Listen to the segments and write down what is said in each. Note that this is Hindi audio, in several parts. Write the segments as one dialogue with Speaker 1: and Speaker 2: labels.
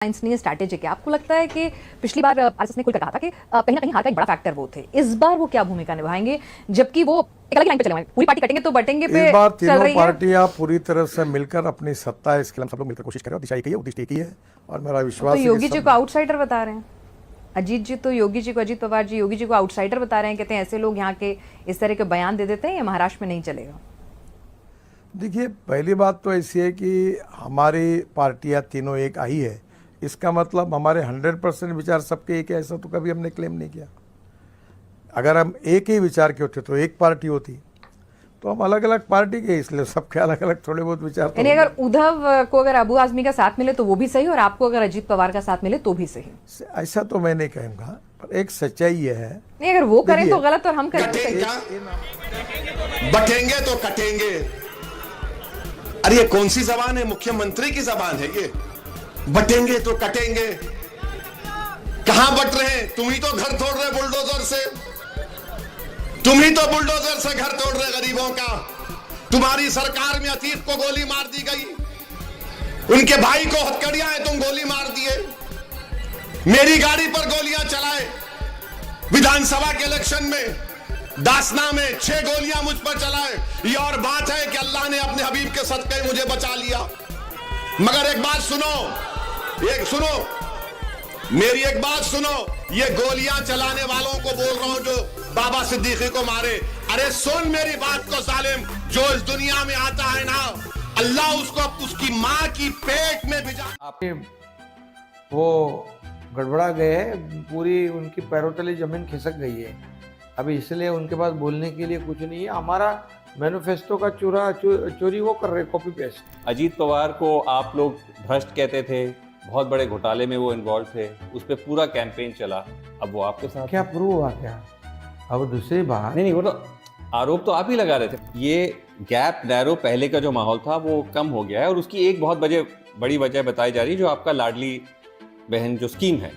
Speaker 1: साइंस नहीं है, स्ट्रैटेजिक है। आपको लगता है कि पिछली बार आरएसएस ने खुलकर कहा था कि कहीं ना कहीं हार का एक बड़ा फैक्टर वो थे, इस बार वो क्या भूमिका निभाएंगे जबकि वो एक अलग लाइन पे चले हुए हैं, पूरी पार्टी कटेंगे तो बटेंगे पे
Speaker 2: इस बार
Speaker 1: चल
Speaker 2: तीनों
Speaker 1: रही है।
Speaker 2: पार्टियां पूरी तरह से मिलकर अपनी सत्ता है, इसके लिए हम सब लोग मिलकर कोशिश करें और दिशा एक ही है, उद्देश्य एक ही है और मेरा
Speaker 1: तो
Speaker 2: विश्वास है
Speaker 1: योगी
Speaker 2: कि
Speaker 1: जी को आउटसाइडर बता रहे हैं। अजीत जी तो योगी जी को, अजीत पवार जी योगी जी को आउटसाइडर बता रहे हैं, कहते हैं ऐसे लोग यहाँ के इस तरह के बयान दे देते हैं, ये महाराष्ट्र में नहीं चलेगा।
Speaker 2: देखिए, पहली बात तो ऐसी है कि हमारी पार्टियां तीनों एक आई है, इसका मतलब हमारे 100% विचार सबके एक है, ऐसा तो कभी हमने क्लेम नहीं किया। अगर हम एक ही विचार के होते तो एक पार्टी होती, तो हम अलग अलग पार्टी के, इसलिए सबके अलग अलग थोड़े बहुत विचार तो
Speaker 1: यानी अगर उद्धव को अगर अबू आजमी का साथ मिले तो वो भी सही, और आपको अगर अजीत पवार का साथ मिले तो भी सही।
Speaker 2: ऐसा तो मैं नहीं कहूँगा, पर एक सच्चाई ये है।
Speaker 1: नहीं, अगर वो करें तो गलत और हम करें तो सही।
Speaker 3: बटेंगे तो कटेंगे। अरे ये कौन सी जबान है? मुख्यमंत्री की जबान है ये। बटेंगे तो कटेंगे। कहां बट रहे हैं? तुम ही तो घर तोड़ रहे बुलडोजर से। तुम ही तो बुलडोजर से घर तोड़ रहे गरीबों का। तुम्हारी सरकार में अतीफ को गोली मार दी गई, उनके भाई को हथकड़ियां है, तुम गोली मार दिए। मेरी गाड़ी पर गोलियां चलाए। विधानसभा के इलेक्शन में दासना में 6 गोलियां मुझ पर चलाए। ये और बात है कि अल्लाह ने अपने हबीब के सदक़े मुझे बचा लिया। मगर एक बात सुनो, मेरी एक बात सुनो, ये गोलियां चलाने वालों को बोल रहा हूं जो बाबा सिद्दीकी को मारे। अरे सुन मेरी बात को जालिम, जो इस दुनिया में आता है ना, अल्लाह उसको उसकी माँ की पेट में भिजा।
Speaker 4: आपके वो गड़बड़ा गए हैं, पूरी उनकी पैरों तले जमीन खिसक गई है। अभी इसलिए उनके पास बोलने के लिए कुछ नहीं है। हमारा मैनिफेस्टो का चोरी वो कर रहे, कॉपी पेस्ट।
Speaker 5: अजीत पवार को आप लोग भ्रष्ट कहते थे, बहुत बड़े घोटाले में वो इन्वॉल्व थे, उस पर पूरा कैंपेन चला, अब वो आपके साथ
Speaker 4: क्या प्रूव हुआ क्या? अब दूसरी बात
Speaker 5: नहीं, वो तो आरोप तो आप ही लगा रहे थे। ये गैप नैरो पहले का जो माहौल था वो कम हो गया है, और उसकी एक बहुत बड़ी वजह बताई जा रही है, जो आपका लाडली बहन जो स्कीम है।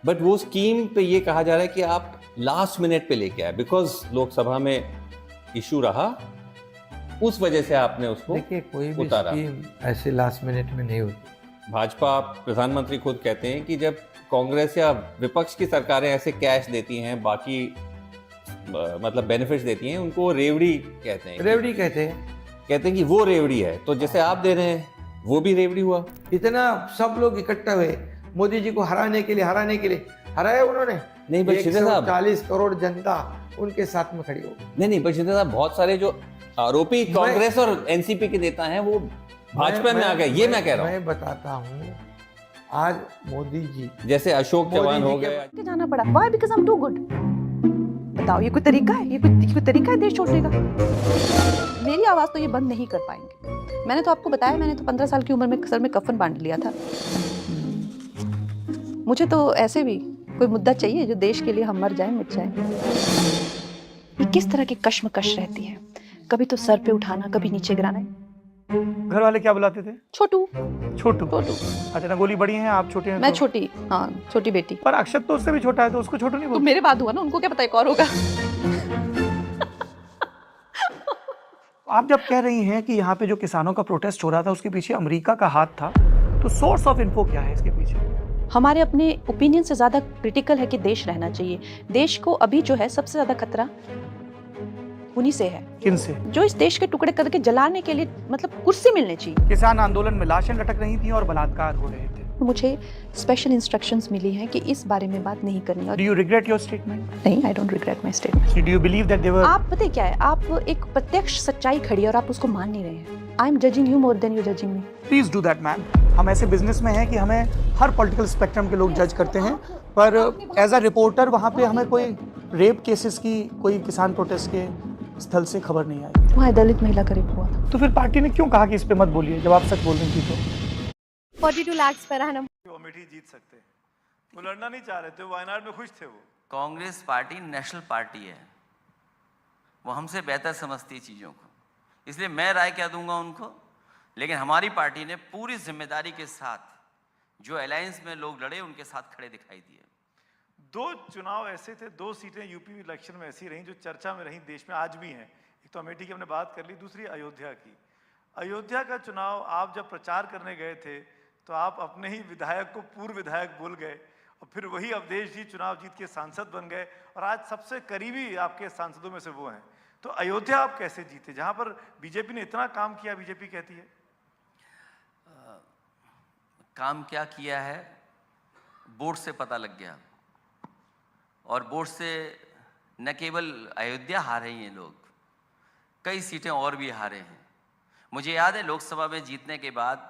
Speaker 5: बट वो स्कीम पे ये कहा जा रहा है कि आप लास्ट मिनट पे लेके आए, बिकॉज लोकसभा में इशू रहा, उस वजह से आपने उसको
Speaker 4: देखिए, कोई भी
Speaker 5: उतारा।
Speaker 4: स्कीम ऐसे लास्ट मिनट में नहीं होती।
Speaker 5: भाजपा प्रधानमंत्री खुद कहते हैं कि जब कांग्रेस या विपक्ष की सरकारें ऐसे कैश देती हैं, बाकी मतलब बेनिफिट्स देती हैं, उनको रेवड़ी कहते हैं।
Speaker 4: रेवड़ी कहते हैं
Speaker 5: कि वो रेवड़ी है, तो जैसे आप दे रहे हैं वो भी रेवड़ी हुआ।
Speaker 4: इतना सब लोग इकट्ठा हुए मोदी जी को हराने के लिए हराया उन्होंने।
Speaker 5: नहीं, पर शिंदे साहब
Speaker 4: 40 करोड़ जनता उनके साथ में खड़ी हो गई।
Speaker 5: नहीं, पर शिंदे साहब बहुत सारे जो आरोपी कांग्रेस और एनसीपी के नेता हैं वो भाजपा में आ गए, ये मैं कह रहा हूँ।
Speaker 4: मैं बताता हूँ, आज मोदी जी
Speaker 5: जैसे अशोक चौहान हो गए,
Speaker 6: जाना पड़ा। Why? Because I'm too good. बताओ, ये कोई तरीका है? ये कोई तरीका है देश छोड़ने का? मेरी आवाज तो ये बंद नहीं कर पाएंगे। मैंने तो आपको बताया, मैंने तो 15 साल की उम्र में सर में कफन बांध लिया था। मुझे तो ऐसे भी कोई मुद्दा चाहिए जो देश के लिए हम मर जाए, मिट जाए। ये किस तरह की कश्मकश रहती है, कभी तो सर पे उठाना, कभी नीचे गिराना।
Speaker 7: घर वाले क्या बुलाते थे?
Speaker 6: छोटू।
Speaker 7: अच्छा, रंगोली बड़ी हैं, आप छोटे हैं?
Speaker 6: मैं
Speaker 7: तो?
Speaker 6: छोटी, हाँ, छोटी बेटी।
Speaker 7: पर अक्षत तो उससे भी छोटा है, तो उसको छोटू नहीं
Speaker 6: तो
Speaker 7: बोलते?
Speaker 6: मेरे बाद हुआ ना, उनको क्या पता है कौन होगा।
Speaker 7: आप जब कह रही हैं कि यहाँ पे जो किसानों का प्रोटेस्ट हो रहा था उसके पीछे अमेरिका का हाथ था, तो सोर्स ऑफ इन्फो क्या है इसके पीछे?
Speaker 6: हमारे अपने ओपिनियन से ज्यादा क्रिटिकल है कि देश रहना चाहिए। देश को अभी जो है सबसे ज्यादा खतरा उन्हीं से है।
Speaker 7: किन से?
Speaker 6: जो इस देश के टुकड़े करके जलाने के लिए, मतलब कुर्सी मिलने चाहिए।
Speaker 7: किसान आंदोलन में लाशें लटक रही थी और बलात्कार हो रहे थे।
Speaker 6: मुझे स्पेशल इंस्ट्रक्शंस मिली हैं कि इस बारे में बात नहीं करनी। और
Speaker 7: Do you regret your statement?
Speaker 6: नहीं, I don't regret my statement.
Speaker 7: Do you believe that they were?
Speaker 6: आप पता है क्या है, आप एक प्रत्यक्ष सच्चाई खड़ी है और आप उसको मान नहीं रहे हैं। I am judging you more than you judging me.
Speaker 7: Please do that, ma'am. हम ऐसे बिजनेस में हैं कि हमें हर पॉलिटिकल स्पेक्ट्रम के लोग जज करते हैं, पर एज अ रिपोर्टर वहाँ पे हमें कोई रेप केसेस की, कोई किसान प्रोटेस्ट के स्थल से खबर नहीं आई।
Speaker 6: वहाँ दलित महिला का रेप हुआ था।
Speaker 7: तो फिर पार्टी ने क्यों कहा कि इस पे मत बोलिए, जब आप सच बोल रही थी तो?
Speaker 8: 42 लाख पर annum।
Speaker 9: अमेठी जीत सकते, वो लड़ना नहीं चाह रहे थे, वायनाड में खुश थे। वो
Speaker 10: कांग्रेस पार्टी नेशनल पार्टी है, वो हमसे बेहतर समझती है चीज़ों को, इसलिए मैं राय क्या दूंगा उनको। लेकिन हमारी पार्टी ने पूरी जिम्मेदारी के साथ जो अलायंस में लोग लड़े उनके साथ खड़े दिखाई दिए।
Speaker 9: 2 चुनाव ऐसे थे, 2 सीटें यूपी इलेक्शन में ऐसी रहीं जो चर्चा में रहीं, देश में आज भी हैं। एक तो अमेठी की हमने बात कर ली, दूसरी अयोध्या की। अयोध्या का चुनाव आप जब प्रचार करने गए थे तो आप अपने ही विधायक को पूर्व विधायक बोल गए और फिर वही अवधेश जी चुनाव जीत के सांसद बन गए और आज सबसे करीबी आपके सांसदों में से वो हैं। तो अयोध्या आप कैसे जीते जहां पर बीजेपी ने इतना काम किया, बीजेपी कहती है?
Speaker 10: काम क्या किया है वोट से पता लग गया, और वोट से न केवल अयोध्या हारे हैं लोग, कई सीटें और भी हारे हैं। मुझे याद है लोकसभा में जीतने के बाद